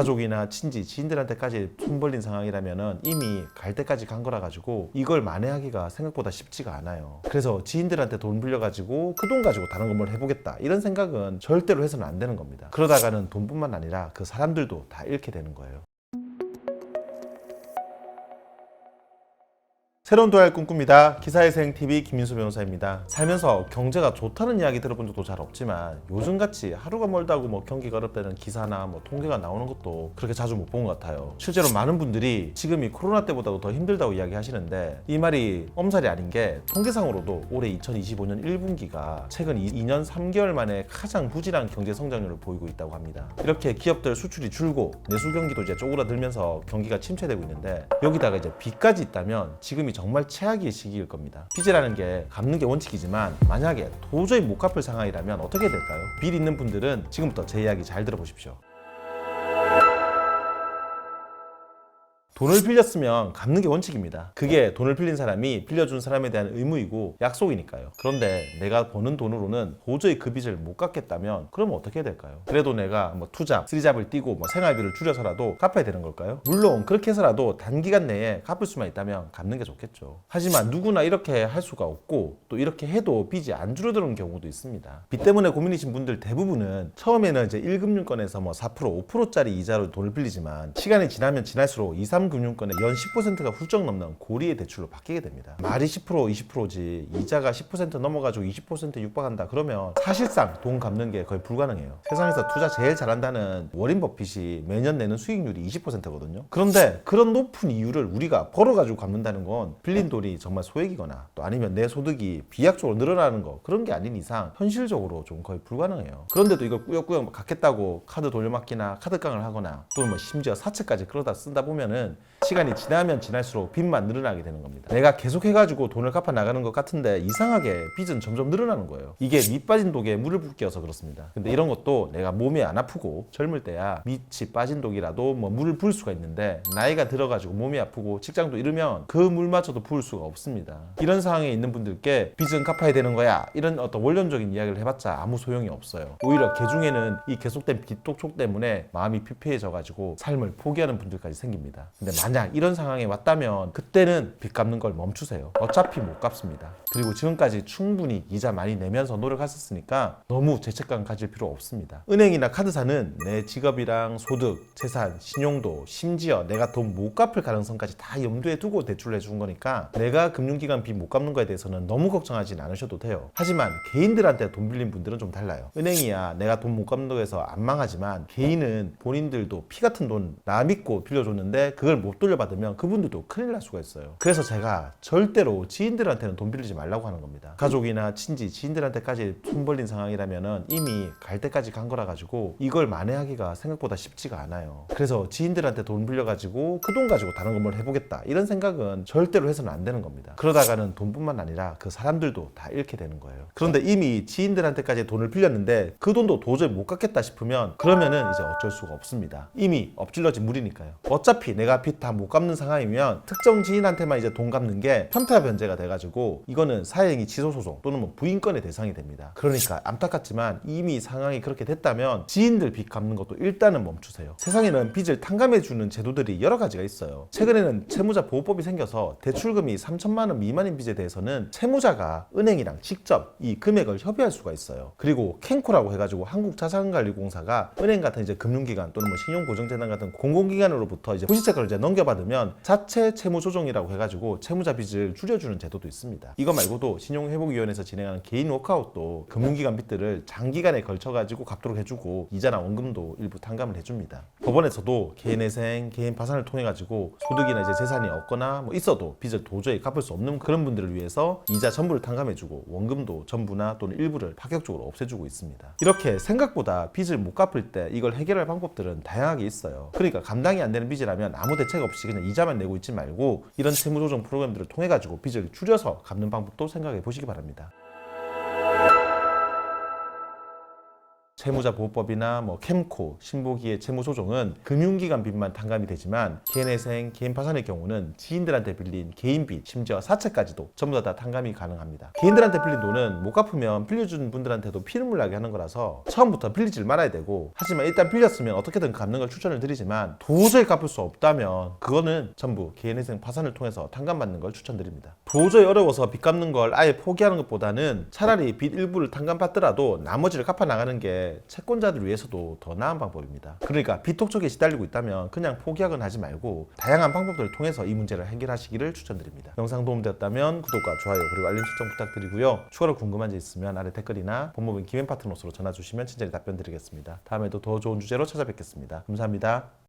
가족이나 친지, 지인들한테까지 손 벌린 상황이라면 이미 갈 때까지 간 거라 가지고 이걸 만회하기가 생각보다 쉽지가 않아요. 그래서 지인들한테 돈 빌려가지고 그 돈 가지고 다른 걸 뭘 해보겠다 이런 생각은 절대로 해서는 안 되는 겁니다. 그러다가는 돈뿐만 아니라 그 사람들도 다 잃게 되는 거예요. 새로운 도약을 꿈꿉니다. 기사회생TV 김민수 변호사입니다. 살면서 경제가 좋다는 이야기 들어본 적도 잘 없지만 요즘같이 하루가 멀다고 경기가 어렵다는 기사나 통계가 나오는 것도 그렇게 자주 못 본 것 같아요. 실제로 많은 분들이 지금이 코로나 때보다도 더 힘들다고 이야기하시는데 이 말이 엄살이 아닌 게 통계상으로도 올해 2025년 1분기가 최근 2년 3개월 만에 가장 부진한 경제 성장률을 보이고 있다고 합니다. 이렇게 기업들 수출이 줄고 내수 경기도 이제 쪼그라들면서 경기가 침체되고 있는데 여기다가 이제 빚까지 있다면 지금이 정말 최악의 시기일 겁니다. 빚이라는 게 갚는 게 원칙이지만 만약에 도저히 못 갚을 상황이라면 어떻게 될까요? 빚 있는 분들은 지금부터 제 이야기 잘 들어보십시오. 돈을 빌렸으면 갚는 게 원칙입니다. 그게 돈을 빌린 사람이 빌려준 사람에 대한 의무이고 약속이니까요. 그런데 내가 버는 돈으로는 도저히 그 빚을 못 갚겠다면 그러면 어떻게 해야 될까요? 그래도 내가 투잡, 쓰리잡을 띄고 생활비를 줄여서라도 갚아야 되는 걸까요? 물론 그렇게 해서라도 단기간 내에 갚을 수만 있다면 갚는 게 좋겠죠. 하지만 누구나 이렇게 할 수가 없고 또 이렇게 해도 빚이 안 줄어드는 경우도 있습니다. 빚 때문에 고민이신 분들 대부분은 처음에는 이제 1금융권에서 4%, 5%짜리 이자로 돈을 빌리지만 시간이 지나면 지날수록 2, 3금융권에 연 10%가 훌쩍 넘는 고리의 대출로 바뀌게 됩니다. 말이 10%, 20%지 이자가 10% 넘어가지고 20% 육박한다 그러면 사실상 돈 갚는 게 거의 불가능해요. 세상에서 투자 제일 잘한다는 워린 버핏이 매년 내는 수익률이 20%거든요. 그런데 그런 높은 이유를 우리가 벌어가지고 갚는다는 건 빌린 돈이 정말 소액이거나 또 아니면 내 소득이 비약적으로 늘어나는 거 그런 게 아닌 이상 현실적으로 좀 거의 불가능해요. 그런데도 이걸 꾸역꾸역 갚겠다고 카드 돌려막기나 카드깡을 하거나 또는 심지어 사채까지 그러다 쓴다 보면은 시간이 지나면 지날수록 빚만 늘어나게 되는 겁니다. 내가 계속 해가지고 돈을 갚아 나가는 것 같은데 이상하게 빚은 점점 늘어나는 거예요. 이게 밑 빠진 독에 물을 붓기여서 그렇습니다. 근데 이런 것도 내가 몸이 안 아프고 젊을 때야 밑이 빠진 독이라도 물을 부을 수가 있는데 나이가 들어가지고 몸이 아프고 직장도 잃으면 그 물마저도 부을 수가 없습니다. 이런 상황에 있는 분들께 빚은 갚아야 되는 거야 이런 어떤 원론적인 이야기를 해봤자 아무 소용이 없어요. 오히려 개 중에는 이 계속된 빚독촉 때문에 마음이 피폐해져가지고 삶을 포기하는 분들까지 생깁니다. 근데 만약 이런 상황에 왔다면 그때는 빚 갚는 걸 멈추세요. 어차피 못 갚습니다. 그리고 지금까지 충분히 이자 많이 내면서 노력하셨으니까 너무 죄책감 가질 필요 없습니다. 은행이나 카드사는 내 직업이랑 소득, 재산, 신용도 심지어 내가 돈 못 갚을 가능성까지 다 염두에 두고 대출을 해준 거니까 내가 금융기관 빚 못 갚는 거에 대해서는 너무 걱정하진 않으셔도 돼요. 하지만 개인들한테 돈 빌린 분들은 좀 달라요. 은행이야 내가 돈 못 갚는 거에서 안 망하지만 개인은 본인들도 피 같은 돈 나 믿고 빌려줬는데 그걸 못 돌려받으면 그분들도 큰일 날 수가 있어요. 그래서 제가 절대로 지인들한테는 돈 빌리지 말라고 하는 겁니다. 가족이나 친지, 지인들한테까지 손 벌린 상황이라면 이미 갈 때까지 간 거라 가지고 이걸 만회하기가 생각보다 쉽지가 않아요. 그래서 지인들한테 돈 빌려가지고 그 돈 가지고 다른 걸 뭘 해보겠다 이런 생각은 절대로 해서는 안 되는 겁니다. 그러다가는 돈뿐만 아니라 그 사람들도 다 잃게 되는 거예요. 그런데 이미 지인들한테까지 돈을 빌렸는데 그 돈도 도저히 못 갚겠다 싶으면 그러면은 이제 어쩔 수가 없습니다. 이미 엎질러진 물이니까요. 어차피 내가 빚 다 못 갚는 상황이면 특정 지인한테만 이제 돈 갚는 게 편파변제가 돼가지고 이거는 사회행위 취소소송 또는 부인권의 대상이 됩니다. 그러니까 안타깝지만 이미 상황이 그렇게 됐다면 지인들 빚 갚는 것도 일단은 멈추세요. 세상에는 빚을 탕감해주는 제도들이 여러 가지가 있어요. 최근에는 채무자 보호법이 생겨서 대출금이 3천만 원 미만인 빚에 대해서는 채무자가 은행이랑 직접 이 금액을 협의할 수가 있어요. 그리고 캔코라고 해가지고 한국자산관리공사가 은행 같은 이제 금융기관 또는 신용보증재단 같은 공공기관으로부터 이제 부실채권을 이제 넘겨받으면 자체 채무조정이라고 해가지고 채무자 빚을 줄여주는 제도도 있습니다. 이거 말고도 신용회복위원회에서 진행하는 개인 워크아웃도 금융기관 빚들을 장기간에 걸쳐가지고 갚도록 해주고 이자나 원금도 일부 탕감을 해줍니다. 법원에서도 개인회생, 개인 파산을 통해가지고 소득이나 이제 재산이 없거나 있어도 빚을 도저히 갚을 수 없는 그런 분들을 위해서 이자 전부를 탕감해주고 원금도 전부나 또는 일부를 파격적으로 없애주고 있습니다. 이렇게 생각보다 빚을 못 갚을 때 이걸 해결할 방법들은 다양하게 있어요. 그러니까 감당이 안 되는 빚이라면 아무 대책 없이 그냥 이자만 내고 있지 말고 이런 채무조정 프로그램들을 통해 가지고 빚을 줄여서 갚는 방법도 생각해 보시기 바랍니다. 채무자보호법이나 캠코, 신보기의 채무조정은 금융기관 빚만 탕감이 되지만 개인회생, 개인파산의 경우는 지인들한테 빌린 개인빚, 심지어 사채까지도 전부 다 탕감이 가능합니다. 개인들한테 빌린 돈은 못 갚으면 빌려준 분들한테도 피눈물 나게 하는 거라서 처음부터 빌리질 말아야 되고, 하지만 일단 빌렸으면 어떻게든 갚는 걸 추천을 드리지만 도저히 갚을 수 없다면 그거는 전부 개인회생 파산을 통해서 탕감받는 걸 추천드립니다. 도저히 어려워서 빚 갚는 걸 아예 포기하는 것보다는 차라리 빚 일부를 탕감받더라도 나머지를 갚아 나가는 게 채권자들 위해서도 더 나은 방법입니다. 그러니까 빚 독촉에 시달리고 있다면 그냥 포기하거나 하지 말고 다양한 방법들을 통해서 이 문제를 해결하시기를 추천드립니다. 영상 도움되었다면 구독과 좋아요 그리고 알림 설정 부탁드리고요. 추가로 궁금한 점 있으면 아래 댓글이나 법무부인 김앤파트너스로 전화 주시면 친절히 답변 드리겠습니다. 다음에도 더 좋은 주제로 찾아뵙겠습니다. 감사합니다.